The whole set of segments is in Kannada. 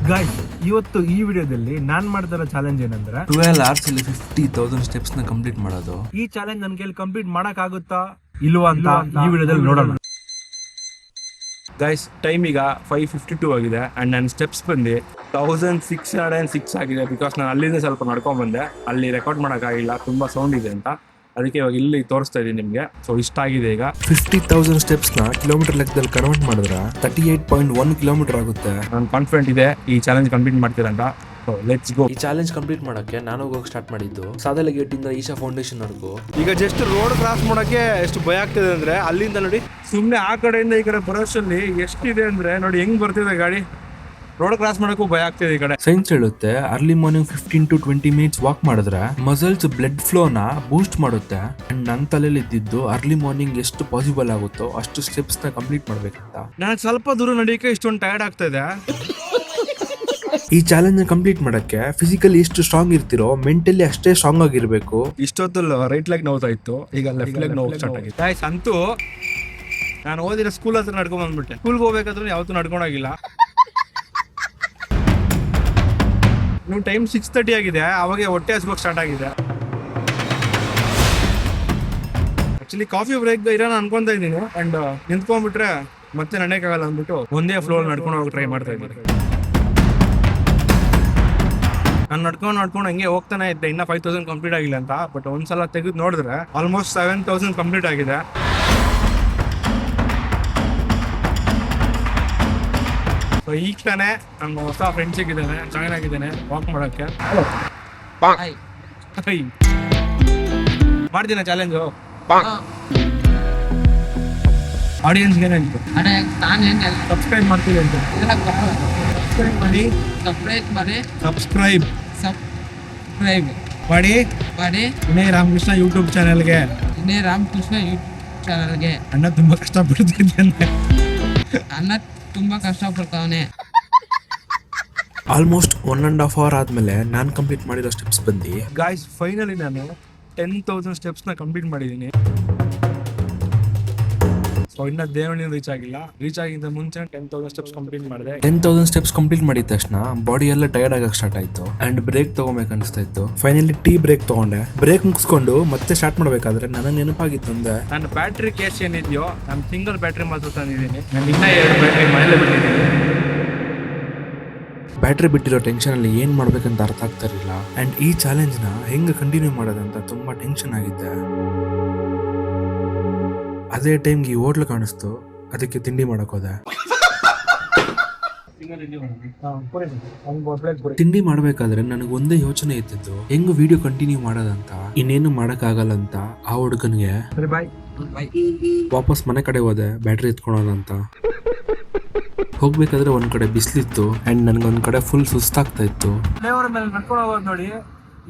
ಗಾಯ್ಸ್, ಇವತ್ತು ಈ ವಿಡಿಯೋದಲ್ಲಿ ನಾನ್ ಮಾಡ್ತಿರೋ ಚಾಲೆಂಜ್ ಏನಂದ್ರೆ 12 hours ಅಲ್ಲಿ 50,000 ಸ್ಟೆಪ್ಸ್ ನ ಕಂಪ್ಲೀಟ್ ಮಾಡೋದು. ಈ ಚಾಲೆಂಜ್ ನನ್ ಕೈಲಿ ಕಂಪ್ಲೀಟ್ ಮಾಡಕ್ ಆಗುತ್ತಾ ಇಲ್ವಾ ಅಂತ ಈ ವಿಡಿಯೋದಲ್ಲಿ ನೋಡೋಣ. ಗೈಸ್, ಟೈಮ್ ಈಗ 5:52 ಆಗಿದೆ ಅಂಡ್ ನನ್ನ ಸ್ಟೆಪ್ಸ್ ಬಂದು 1606 ಆಗಿದೆ. ಬಿಕಾಸ್ ನಾನು ಅಲ್ಲಿಂದ ಸ್ವಲ್ಪ ನಡ್ಕೊಂಡ್ ಬಂದೆ, ಅಲ್ಲಿ ರೆಕಾರ್ಡ್ ಮಾಡಕ್ ಆಗಿಲ್ಲ, ತುಂಬಾ ಸೌಂಡ್ ಇದೆ ಅಂತ. ಅದಕ್ಕೆ ಇವಾಗ ಇಲ್ಲಿ ತೋರಿಸ್ತಾ ಇದೀನಿ ನಿಮ್ಗೆ. ಸೊ ಇಷ್ಟ ಆಗಿದೆ. ಈಗ 50,000 ಸ್ಟೆಪ್ಸ್ ನ ಕಿಲೋಮೀಟರ್ ಲೆಕ್ಕದಲ್ಲಿ ಕನ್ವರ್ಟ್ ಮಾಡಿದ್ರೆ 38.1 ಕಿಲೋಮೀಟರ್ ಆಗುತ್ತೆ. ನಾನು ಕಾನ್ಫಿಡೆಂಟ್ ಇದೆ ಈ ಚಾಲೆಂಜ್ ಕಂಪ್ಲೀಟ್ ಮಾಡ್ತೀರಂತ. So let's go. ಈ ಚಾಲೆಂಜ್ ಕಂಪ್ಲೀಟ್ ಮಾಡಕ್ಕೆ ನಾನು ಹೋಗಕ್ಕೆ ಸ್ಟಾರ್ಟ್ ಮಾಡಿದ್ದು ಸಾದಲ ಗೇಟ್ ಇಂದ ಈಶಾ ಫೌಂಡೇಶನ್ ವರೆಗೂ. ಈಗ ಜಸ್ಟ್ ರೋಡ್ ಕ್ರಾಸ್ ಮಾಡಕ್ಕೆ ಎಷ್ಟು ಭಯ ಆಗ್ತಿದೆ ಅಂದ್ರೆ, ಅಲ್ಲಿಂದ ನೋಡಿ ಸುಮ್ನೆ ಆ ಕಡೆಯಿಂದ ಈ ಕಡೆ ಬರೋಷ್ಟಲ್ಲಿ ಎಷ್ಟಿದೆ ಅಂದ್ರೆ ನೋಡಿ ಹೆಂಗ್ ಬರ್ತಿದೆ ಗಾಡಿ. ರೋಡ್ ಕ್ರಾಸ್ ಮಾಡಕ್ಕೂ ಭಯ ಆಗ್ತಿದೆ ಈ ಕಡೆ. ಸೈನ್ಸ್ ಹೇಳುತ್ತೆ early morning 15 to 20 minutes walk ಮಾಡಿದ್ರೆ ಮಸಲ್ಸ್ ಬ್ಲಡ್ ಫ್ಲೋ ನ ಬೂಸ್ಟ್ ಮಾಡುತ್ತೆ. ಅಂಡ್ ನನ್ನ ತಲೆಯಲ್ಲಿ ಇದ್ದಿದ್ದು ಅರ್ಲಿ ಮಾರ್ನಿಂಗ್ ಎಷ್ಟು ಪಾಸಿಬಲ್ ಆಗುತ್ತೋ ಅಷ್ಟು ಸ್ಟೆಪ್ಸ್ ನ ಕಂಪ್ಲೀಟ್ ಮಾಡ್ಬೇಕಂತ. ನಾನು ಸ್ವಲ್ಪ ದೂರ ನಡೀಕೆ ಇಷ್ಟೊಂದು ಟಯರ್ಡ್ ಆಗ್ತಾ ಇದೆ. ಈ ಚಾಲೆಂಜ್ ಕಂಪ್ಲೀಟ್ ಮಾಡಕ್ಕೆ ಫಿಸಿಕಲಿ ಎಷ್ಟು ಸ್ಟ್ರಾಂಗ್ ಇರ್ತಿರೋ ಮೆಂಟಲಿ ಅಷ್ಟೇ ಸ್ಟ್ರಾಂಗ್ ಆಗಿರ್ಬೇಕು. ಇಷ್ಟೊತ್ತಲ್ಲಿ ರೈಟ್ ಲೆಗ್ ನೋವ್ತಾ ಇತ್ತು, ಈಗ ಲೆಫ್ಟ್ ಲೆಗ್ ನೋವು ಸ್ಟಾರ್ಟ್ ಆಗಿದೆ. ಗಾಯ್ಸ್, ಅಂತೂ ನಾನು ಓದಿರೋ ಸ್ಕೂಲ್ ಹತ್ರ ನಡ್ಕೊಂಡ್ ಬಂದ್ಬಿಟ್ಟೆ. ಸ್ಕೂಲ್ಗೆ ಹೋಗ್ಬೇಕಾದ್ರೂ ಯಾವತ್ತೂ ನಡ್ಕೊಂಡಾಗಿಲ್ಲ. ನೀವು ಟೈಮ್ 6:30 ಆಗಿದೆ, ಅವಾಗ ಹೊಟ್ಟೆ ಹಸ್ಬೇಕು ಸ್ಟಾರ್ಟ್ ಆಗಿದೆ. ಆಕ್ಚುಲಿ ಕಾಫಿ ಬ್ರೇಕ್ ಇರೋಣ ಅನ್ಕೊಂತ ಇದ್ದೀನಿ. ಅಂಡ್ ನಿಂತ್ಕೊಂಡ್ಬಿಟ್ರೆ ಮತ್ತೆ ನಡೆಯಕ್ಕಾಗಲ್ಲ ಅಂದ್ಬಿಟ್ಟು ಒಂದೇ ಫ್ಲೋರ್ ನಡ್ಕೊಂಡು ಹೋಗಿ ಟ್ರೈ ಮಾಡ್ತಾ ಇದ್ದೀನಿ. ನಾನು ನಡ್ಕೊಂಡು ಹಂಗೆ ಹೋಗ್ತಾನೆ ಇದ್ದೆ, ಇನ್ನ 5,000 ಕಂಪ್ಲೀಟ್ ಆಗಿಲ್ಲ ಅಂತ. ಬಟ್ ಒಂದ್ಸಲ ತೆಗೆದು ನೋಡಿದ್ರೆ ಆಲ್ಮೋಸ್ಟ್ 7,000 ಕಂಪ್ಲೀಟ್ ಆಗಿದೆ. ಸೊ ಈಗ ತಾನೇ ನನ್ನ ಹೊಸ ಫ್ರೆಂಡ್ ಸಿಕ್ಕಿದ್ದೇನೆ, ಜಾಯ್ನ್ ಆಗಿದ್ದೇನೆ ವಾಕ್ ಮಾಡೋಕ್ಕೆ. ಮಾಡ್ತೀನ ಚಾಲೆಂಜು. ಆಡಿಯನ್ಸ್ಗೆ ಏನಂತ ಸಬ್ಸ್ಕ್ರೈಬ್ ಮಾಡ್ತೀವಿ ಅಂತ. ಸಬ್ಸ್ಕ್ರೈಬ್ ಮಾಡಿ ವಿನಯ್ ರಾಮಕೃಷ್ಣ ಯೂಟ್ಯೂಬ್ ಚಾನೆಲ್ಗೆ. ಅಣ್ಣ ತುಂಬಾ ಕಷ್ಟಪಡ್ತಿದ್ದಾನೆ. ತುಂಬಾ ಕಷ್ಟಪಡ್ತಾವನೆ. ಆಲ್ಮೋಸ್ಟ್ 1.5 hour ಆದ್ಮೇಲೆ ನಾನು ಕಂಪ್ಲೀಟ್ ಮಾಡಿರೋ ಸ್ಟೆಪ್ಸ್ ಬಂದು ಗಾಯ್ಸ್, ಫೈನಲಿ ನಾನು 10,000 ಸ್ಟೆಪ್ಸ್ನ ಕಂಪ್ಲೀಟ್ ಮಾಡಿದ್ದೀನಿ. ಸೊ ಇನ್ನ ದೇವಣಿನ ರೀಚ್ ಆಗಿಲ್ಲ. ರೀಚ್ ಆಗಿದ್ದ ಮುಂಚೆ 10,000 ಸ್ಟೆಪ್ಸ್ ಕಂಪ್ಲೀಟ್ ಮಾಡಿದೆ. 10,000 ಸ್ಟೆಪ್ಸ್ ಕಂಪ್ಲೀಟ್ ಮಾಡಿದ ತಕ್ಷಣ ಬಾಡಿ ಎಲ್ಲ ಟೈರ್ಡ್ ಆಗಕ್ಕೆ ಸ್ಟಾರ್ಟ್ ಆಯ್ತು. ಅಂಡ್ ಬ್ರೇಕ್ ತಗೋಬೇಕು ಅನಿಸ್ತಾ ಇತ್ತು. ಫೈನಲಿ ಟೀ ಬ್ರೇಕ್ ತಗೊಂಡೆ. ಬ್ರೇಕ್ ಮುಗಿಸ್ಕೊಂಡು ಮತ್ತೆ ಸ್ಟಾರ್ಟ್ ಮಾಡ್ಬೇಕಾದ್ರೆ ನನಗೆ ನೆನಪಾಗಿತ್ತು ಅಂದ್ರೆ ನನ್ನ ಬ್ಯಾಟ್ರಿ ಕೇಸ್ ಏನಿದೆಯೋ, ನಾನು ಸಿಂಗಲ್ ಬ್ಯಾಟ್ರಿ ಮಾತ್ರ ತಂದಿದ್ದೀನಿ. ನಾನು ಇನ್ನೂ 2 ಬ್ಯಾಟ್ರಿ ಮನೇಲೆ ಬಿಟ್ಟಿದ್ದೀನಿ. ಬ್ಯಾಟ್ರಿ ಬಿಟ್ಟಿರೋ ಟೆನ್ಷನ್ ಅಲ್ಲಿ ಏನ್ ಮಾಡ್ಬೇಕಂತ ಅರ್ಥ ಆಗ್ತಾ ಇರಲಿಲ್ಲ. ಅಂಡ್ ಈ ಚಾಲೆಂಜ್ ನ ಹೆಂಗ್ ಕಂಟಿನ್ಯೂ ಮಾಡೋದಂತ ತುಂಬಾ ಟೆನ್ಷನ್ ಆಗಿದ್ದೆ. ಅದೇ ಟೈಮ್ಗೆ ಈ ಹೋಟ್ಲು ಕಾಣಿಸ್ತು, ಅದಕ್ಕೆ ತಿಂಡಿ ಮಾಡಕ್ ಹೋದೆ. ತಿಂಡಿ ಮಾಡ್ಬೇಕಾದ್ರೆ ನನಗೆ ಒಂದೇ ಯೋಚನೆ ಇತ್ತಿದ್ದು, ಹೆಂಗ್ ವಿಡಿಯೋ ಕಂಟಿನ್ಯೂ ಮಾಡೋದಂತ. ಇನ್ನೇನು ಮಾಡಕ್ ಆಗಲ್ಲ ಅಂತ ಆ ಹುಡುಗನ್ಗೆ ವಾಪಸ್ ಮನೆ ಕಡೆ ಹೋದೆ ಬ್ಯಾಟ್ರಿ ಎತ್ಕೊಳೋಣ ಅಂತ. ಹೋಗ್ಬೇಕಾದ್ರೆ ಒಂದ್ ಕಡೆ ಬಿಸಿಲಿತ್ತು ಅಂಡ್ ನನ್ಗೆ ಒಂದ್ ಕಡೆ ಫುಲ್ ಸುಸ್ತಾಗ್ತಾ ಇತ್ತು. ನಡ್ಕೊಂಡು ಹೋಗೋದು ನೋಡಿ,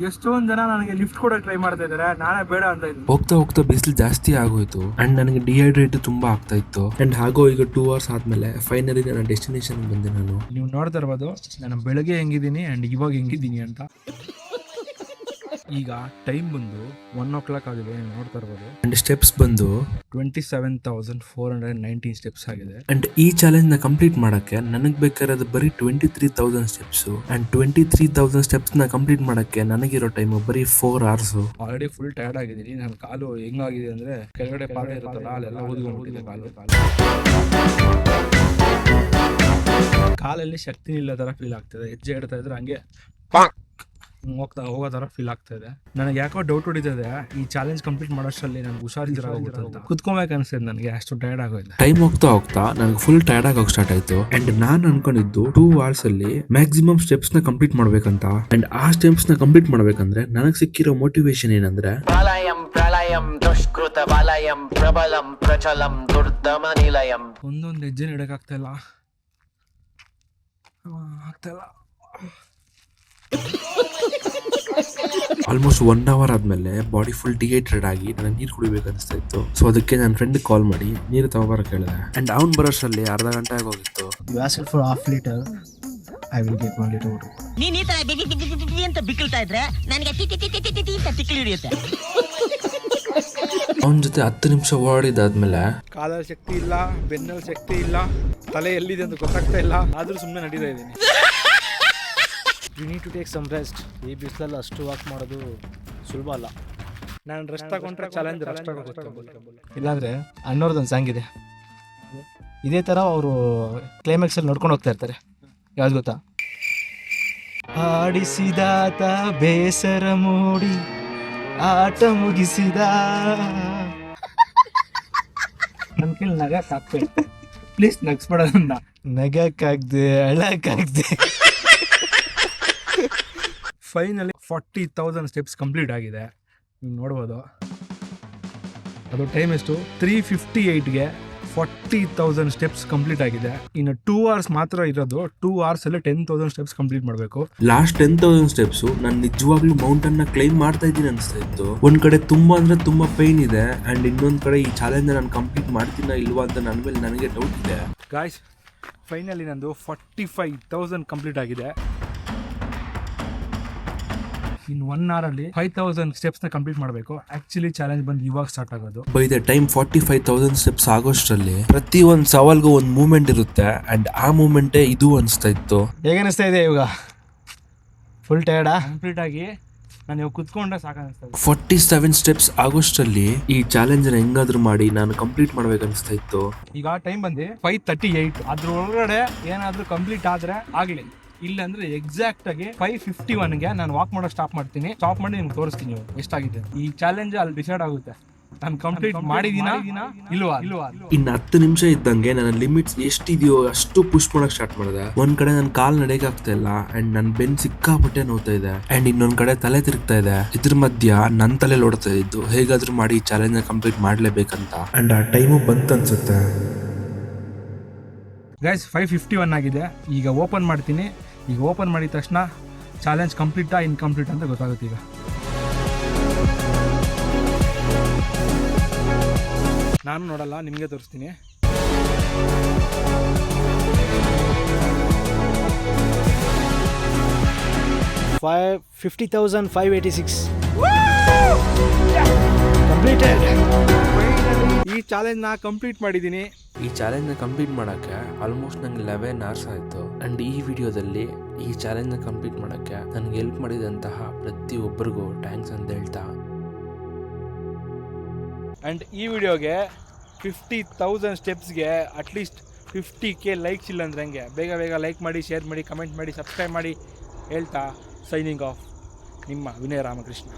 ಎಷ್ಟೊಂದ್ ಜನ ನನಗೆ ಲಿಫ್ಟ್ ಕೂಡ ಟ್ರೈ ಮಾಡ್ತಾ ಇದಾರೆ. ನಾನೇ ಬೇಡ ಅಂತ ಇದ್ದೀನಿ. ಹೋಗ್ತಾ ಹೋಗ್ತಾ ಬಿಸಿಲು ಜಾಸ್ತಿ ಆಗೋಯ್ತು ಅಂಡ್ ನನಗೆ ಡಿಹೈಡ್ರೇಟ್ ತುಂಬಾ ಆಗ್ತಾ ಇತ್ತು. ಅಂಡ್ ಹಾಗೋ ಈಗ 2 hours ಆದ್ಮೇಲೆ ಫೈನಲಿ ನನ್ನ ಡೆಸ್ಟಿನೇಷನ್ ಬಂದೆ. ನಾನು ನೀವು ನೋಡ್ತಾ ಇರ್ಬೋದು ನಾನು ಬೆಳಗ್ಗೆ ಹೆಂಗಿದ್ದೀನಿ ಅಂಡ್ ಇವಾಗ ಹೆಂಗಿದ್ದೀನಿ ಅಂತ. ಈಗ ಟೈಮ್ ಬಂದು 1 o'clock ಆಗಿದೆ, ನೋಡ್ತಾ ಇರ್ಬೋದು. ಅಂಡ್ ಸ್ಟೆಪ್ಸ್ ಬಂದು 27,419 ಸ್ಟೆಪ್ಸ್ ಆಗಿದೆ. ಅಂಡ್ ಈ ಚಾಲೆಂಜ್ ನ ಕಂಪ್ಲೀಟ್ ಮಾಡಕ್ಕೆ ನನಗ್ ಬೇಕಾಗಿರೋದು ಬರೀ 23,000 ಸ್ಟೆಪ್ಸ್. ಅಂಡ್ 23,000 ಸ್ಟೆಪ್ಸ್ ನ ಕಂಪ್ಲೀಟ್ ಮಾಡಕ್ಕೆ ನನಗಿರೋ ಟೈಮ್ ಬರೀ 4 hours. ಆಲ್ರೆಡಿ ಫುಲ್ ಟಯರ್ಡ್ ಆಗಿದ್ದೀನಿ. ನನ್ನ ಕಾಲು ಹೆಂಗಾಗಿದೆ ಅಂದ್ರೆ, ಕೆಳಗಡೆ ಪಾದ ಇರುತ್ತಲ್ಲ ಅಲ್ಲೆಲ್ಲ ಊದ್ಕೊಂಡ್ಬಿಟ್ಟಿದೆ ಕಾಲಲ್ಲಿ ಶಕ್ತಿ ಇಲ್ಲ ತರ ಫೀಲ್ ಆಗ್ತದೆ. ಹೆಜ್ಜೆ ಇಡ್ತಾ ಇದ್ರೆ ಹಂಗೆ ಹೋಗೋ ತರ ಫೀಲ್ ಆಗ್ತಾ ಇದೆ. ನನಗೆ ಯಾಕೋ ಡೌಟ್ ಹೊಡಿತದೆ, ಈ ಚಾಲೆಂಜ್ ಕಂಪ್ಲೀಟ್ ಮಾಡೋಷ್ಟರಲ್ಲಿ ನನಗೆ ಹುಷಾರಿಲ್ಲ ಅಂತ. ಕುತ್ಕೊಬೇಕು ಅನ್ಸಿದೆ ನನಗೆ, ಅಷ್ಟು ಟಯರ್ಡ್ ಆಗೋಯ್ತು. ಟೈಮ್ ಹೋಗ್ತಾ ಹೋಗ್ತಾ ನನಗೆ ಫುಲ್ ಟಯರ್ಡ್ ಆಗೋಕೆ ಸ್ಟಾರ್ಟ್ ಆಯ್ತು. ಅಂಡ್ ನಾನು ಅನ್ಕೊಂಡಿದ್ದು 2 hours ಅಲ್ಲಿ ಮ್ಯಾಕ್ಸಿಮಮ್ ಸ್ಟೆಪ್ಸ್ ನ ಕಂಪ್ಲೀಟ್ ಮಾಡ್ಬೇಕಂತ. ಅಂಡ್ ಆ ಸ್ಟೆಪ್ಸ್ ನ ಕಂಪ್ಲೀಟ್ ಮಾಡ್ಬೇಕಂದ್ರೆ ನನಗೆ ಸಿಕ್ಕಿರೋ ಮೋಟಿವೇಶನ್ ಏನಂದ್ರೆ, ಒಂದೊಂದು ಹೆಜ್ಜೆ ಇಡಕ್ಕಾಗ್ತಾ ಇಲ್ಲ. ಆಲ್ಮೋಸ್ಟ್ 1 hour ಆದ್ಮೇಲೆ ಬಾಡಿ ಫುಲ್ ಡಿಹೈಡ್ರೇಟ್ ಆಗಿ ನನಗೆ ನೀರು ಕುಡಿಬೇಕು ಅನಿಸ್ತಾ ಇತ್ತು. ಸೊ ಅದಕ್ಕೆ ನನ್ನ ಫ್ರೆಂಡ್ ಕಾಲ್ ಮಾಡಿ ನೀರು ತಗೋಬರಕ್ಕೆ ಹೇಳಿದೆ. ಅಂಡ್ ಅವ್ನು ಬರೋಷ್ಟರಲ್ಲಿ ಅರ್ಧ ಗಂಟೆ ಆಗೋಗಿತ್ತು. For half litre I will get 1 liter water. ನೀನ್ ಈ ತರ ಅಂತ ಬಿಕ್ಕಳ್ತಾ ಇದ್ರೆ ನನಗೆ ತಿಕ್ಕಿ ಹಿಡಿಯುತ್ತೆ. ಅವನ ಜೊತೆ 10 ನಿಮಿಷ ಓಡಿದಾದ್ಮೇಲೆ ಕಾಲಲ್ಲಿ ಶಕ್ತಿ ಇಲ್ಲ, ಬೆನ್ನಲ್ಲಿ ಶಕ್ತಿ ಇಲ್ಲ, ತಲೆ ಎಲ್ಲಿದೆ ಅಂತ ಗೊತ್ತಾಗ್ತಾ ಇಲ್ಲ, ಆದ್ರೂ ಸುಮ್ಮನೆ ನಡೀತಾ ಇದ್ದೀನಿ. You need to take some rest. ಈ ಬಿಸಿಲಲ್ಲಿ ಅಷ್ಟು ವಾಕ್ ಮಾಡೋದು ಸುಲಭ ಅಲ್ಲ. ನಾನು ರೆಸ್ಟ್ ತಗೊಂಡ್ರೆ ಚಾಲೆಂಜ್ ರೆಸ್ಟ್ ಆಗೋಗುತ್ತೆ. ಇಲ್ಲಾಂದರೆ ಅಣ್ಣವ್ರದ್ದೊಂದು ಸಾಂಗ್ ಇದೆ, ಇದೇ ಥರ ಅವರು ಕ್ಲೈಮ್ಯಾಕ್ಸಲ್ಲಿ ನೋಡ್ಕೊಂಡು ಹೋಗ್ತಾ ಇರ್ತಾರೆ. ಯಾವ್ದು ಗೊತ್ತಾ? ಆಡಿಸಿದಾತ ಬೇಸರ ಮೂಡಿ ಆಟ ಮುಗಿಸಿದ. ನನ್ನ ಕೈಲಿ ನಗಕ್ಕಾಗ್ತದೆ, ಪ್ಲೀಸ್ ನಗ್ಸ್ಬೇಡ. ನಗಕ್ಕಾಗ್ದೆ, ಅಳಕ್ಕಾಗ್ದೆ. ಫೈನಲಿ 40,000 ಸ್ಟೆಪ್ಸ್ ಕಂಪ್ಲೀಟ್ ಆಗಿದೆ. ನೀವು ನೋಡ್ಬೋದು. ಅದು ಟೈಮ್ ಎಷ್ಟು? 3:58ಗೆ 40,000 ಸ್ಟೆಪ್ಸ್ ಕಂಪ್ಲೀಟ್ ಆಗಿದೆ. ಇನ್ನು 2 hours ಮಾತ್ರ ಇರೋದು. 2 hours ಅಲ್ಲಿ 10,000 ಸ್ಟೆಪ್ಸ್ ಕಂಪ್ಲೀಟ್ ಮಾಡಬೇಕು. ಲಾಸ್ಟ್ 10,000 ಸ್ಟೆಪ್ಸ್ ನಾನು ನಿಜವಾಗ್ಲೂ ಮೌಂಟನ್ ನ ಕ್ಲೈಮ್ ಮಾಡ್ತಾ ಇದ್ದೀನಿ ಅನಿಸ್ತಾ ಇತ್ತು. ಒಂದ್ ಕಡೆ ತುಂಬಾ ಅಂದ್ರೆ ತುಂಬಾ ಪೈನ್ ಇದೆ, ಅಂಡ್ ಇನ್ನೊಂದ್ ಕಡೆ ಈ ಚಾಲೆಂಜ್ ನಾನು ಕಂಪ್ಲೀಟ್ ಮಾಡ್ತೀನ ಇಲ್ವಾ ಅಂತ ನನ್ನ ಮೇಲೆ ನನಗೆ ಡೌಟ್ ಇದೆ. ಗಾಯ್ಸ್, ಫೈನಲಿ ನಂದು 45,000 ಕಂಪ್ಲೀಟ್ ಆಗಿದೆ. ಇನ್ 1 hour ಅಲ್ಲಿ 5,000 ಸ್ಟೆಪ್ಸ್ ನ ಕಂಪ್ಲೀಟ್ ಮಾಡಬೇಕು. ಆಕ್ಚುಲಿ ಚಾಲೆಂಜ್ ಬಂದು ಇವಾಗ ಸ್ಟಾರ್ಟ್ ಆಗೋದು. ಬೈ ದ ಟೈಮ್ 45,000 ಸ್ಟೆಪ್ಸ್ ಆಗೋಷ್ಟರಲ್ಲಿ ಪ್ರತಿ ಒಂದ್ ಸವಾಲ್ಗೂ ಒಂದ್ ಮೂವ್ಮೆಂಟ್ ಇರುತ್ತೆ, ಅಂಡ್ ಆ ಮೂವ್ಮೆಂಟೇ ಇದು ಅನಿಸ್ತಾ ಇತ್ತು. ಹೇಗೆ ಅನಿಸ್ತಾ ಇದೆ ಇವಾಗ? ಫುಲ್ ಟಯರ್ಡಾ? ಕಂಪ್ಲೀಟ್ ಆಗಿ ನಾನು ಇವಾಗ ಕುತ್ಕೊಂಡ್ರೆ ಸಾಕಾಗಿಸ್ತದೆ. 47 ಸ್ಟೆಪ್ಸ್ ಆಗೋಷ್ಟರಲ್ಲಿ ಈ ಚಾಲೆಂಜ್ ನ ಹೆಂಗಾದ್ರೂ ಮಾಡಿ ನಾನು ಕಂಪ್ಲೀಟ್ ಮಾಡ್ಬೇಕನ್ನಿಸ್ತಾ ಇತ್ತು. ಈಗ ಟೈಮ್ ಬಂದು 5:38. ಅದ್ರ ಒಳಗಡೆ ಏನಾದ್ರೂ ಕಂಪ್ಲೀಟ್ ಆದ್ರೆ ಆಗ್ಲಿ, ಇಲ್ಲ ಅಂದ್ರೆ ಎಕ್ಸಾಕ್ಟ್ ಆಗಿ 5:51ಗೆ ನಾನು ವಾಕ್ ಮಾಡೋ ಸ್ಟಾಪ್ ಮಾಡ್ತೀನಿ. ಸ್ಟಾಪ್ ಮಾಡಿ ನಿಮ್ಗೆ ತೋರಿಸ್ತೀನಿ ಎಷ್ಟಾಗಿದೆ. ಈ ಚಾಲೆಂಜ್ ಅಲ್ಲಿ ಡಿಸೈಡ್ ಆಗುತ್ತೆ ನಾನು ಕಂಪ್ಲೀಟ್ ಮಾಡಿದೀನ ಇಲ್ವಾ. ಇನ್ನು 10 ನಿಮಿಷ ಇದ್ದಂಗೆ ನನ್ನ ಲಿಮಿಟ್ಸ್ ಎಷ್ಟಿದೆಯೋ ಅಷ್ಟು ಪುಷ್ ಮಾಡಕ್ ಸ್ಟಾರ್ಟ್ ಮಾಡಿದೆ. ಒಂದ್ ಕಡೆ ನನ್ನ ಕಾಲ್ ನಡೆಯಕ್ ಆಗ್ತಾ ಇಲ್ಲ, ಅಂಡ್ ನನ್ ಬೆನ್ ಸಿಕ್ಕಾಪಟ್ಟೆ ನೋವ್ತಾ ಇದೆ, ಅಂಡ್ ಇನ್ನೊಂದ್ ಕಡೆ ತಲೆ ತಿರುಗ್ತಾ ಇದೆ. ಇದ್ರ ಮಧ್ಯ ನನ್ ತಲೆ ಓಡ್ತಾ ಇದ್ದು ಹೇಗಾದ್ರೂ ಮಾಡಿ ಈ ಚಾಲೆಂಜ್ ನ ಕಂಪ್ಲೀಟ್ ಮಾಡ್ಲೇಬೇಕಂತ. ಅಂಡ್ ಆ ಟೈಮು ಬಂತು ಅನ್ಸುತ್ತೆ. ಗೈಸ್ 5:51 ಆಗಿದೆ. ಈಗ ಓಪನ್ ಮಾಡ್ತೀನಿ. ಈಗ ಓಪನ್ ಮಾಡಿದ ತಕ್ಷಣ ಚಾಲೆಂಜ್ ಕಂಪ್ಲೀಟಾ ಇನ್ಕಂಪ್ಲೀಟ್ ಅಂತ ಗೊತ್ತಾಗುತ್ತೆ. ಈಗ ನಾನು ನೋಡಲ್ಲ, ನಿಮಗೆ ತೋರಿಸ್ತೀನಿ. $50,586 ಕಂಪ್ಲೀಟೆಡ್. ಈ ಚಾಲೆಂಜ್ನ ಕಂಪ್ಲೀಟ್ ಮಾಡಿದ್ದೀನಿ. ಈ ಚಾಲೆಂಜ್ ನ ಕಂಪ್ಲೀಟ್ ಮಾಡಕ್ಕೆ ಆಲ್ಮೋಸ್ಟ್ ನಂಗೆ 11 hours ಆಯ್ತು. ಅಂಡ್ ಈ ವಿಡಿಯೋದಲ್ಲಿ ಈ ಚಾಲೆಂಜ್ ನ ಕಂಪ್ಲೀಟ್ ಮಾಡಕ್ಕೆ ನನ್ಗೆ ಹೆಲ್ಪ್ ಮಾಡಿದಂತಹ ಪ್ರತಿಯೊಬ್ಬರಿಗೂ ಥ್ಯಾಂಕ್ಸ್ ಅಂತ ಹೇಳ್ತಾ, ಆ್ಯಂಡ್ ಈ ವಿಡಿಯೋಗೆ 50,000 ಸ್ಟೆಪ್ಸ್ಗೆ ಅಟ್ಲೀಸ್ಟ್ 50K ಲೈಕ್ಸ್ ಇಲ್ಲ ಅಂದ್ರೆ ಹಂಗೆ ಬೇಗ ಲೈಕ್ ಮಾಡಿ, ಶೇರ್ ಮಾಡಿ, ಕಮೆಂಟ್ ಮಾಡಿ, ಸಬ್ಸ್ಕ್ರೈಬ್ ಮಾಡಿ ಹೇಳ್ತಾ ಸೈನಿಂಗ್ ಆಫ್, ನಿಮ್ಮ ವಿನಯ ರಾಮಕೃಷ್ಣ.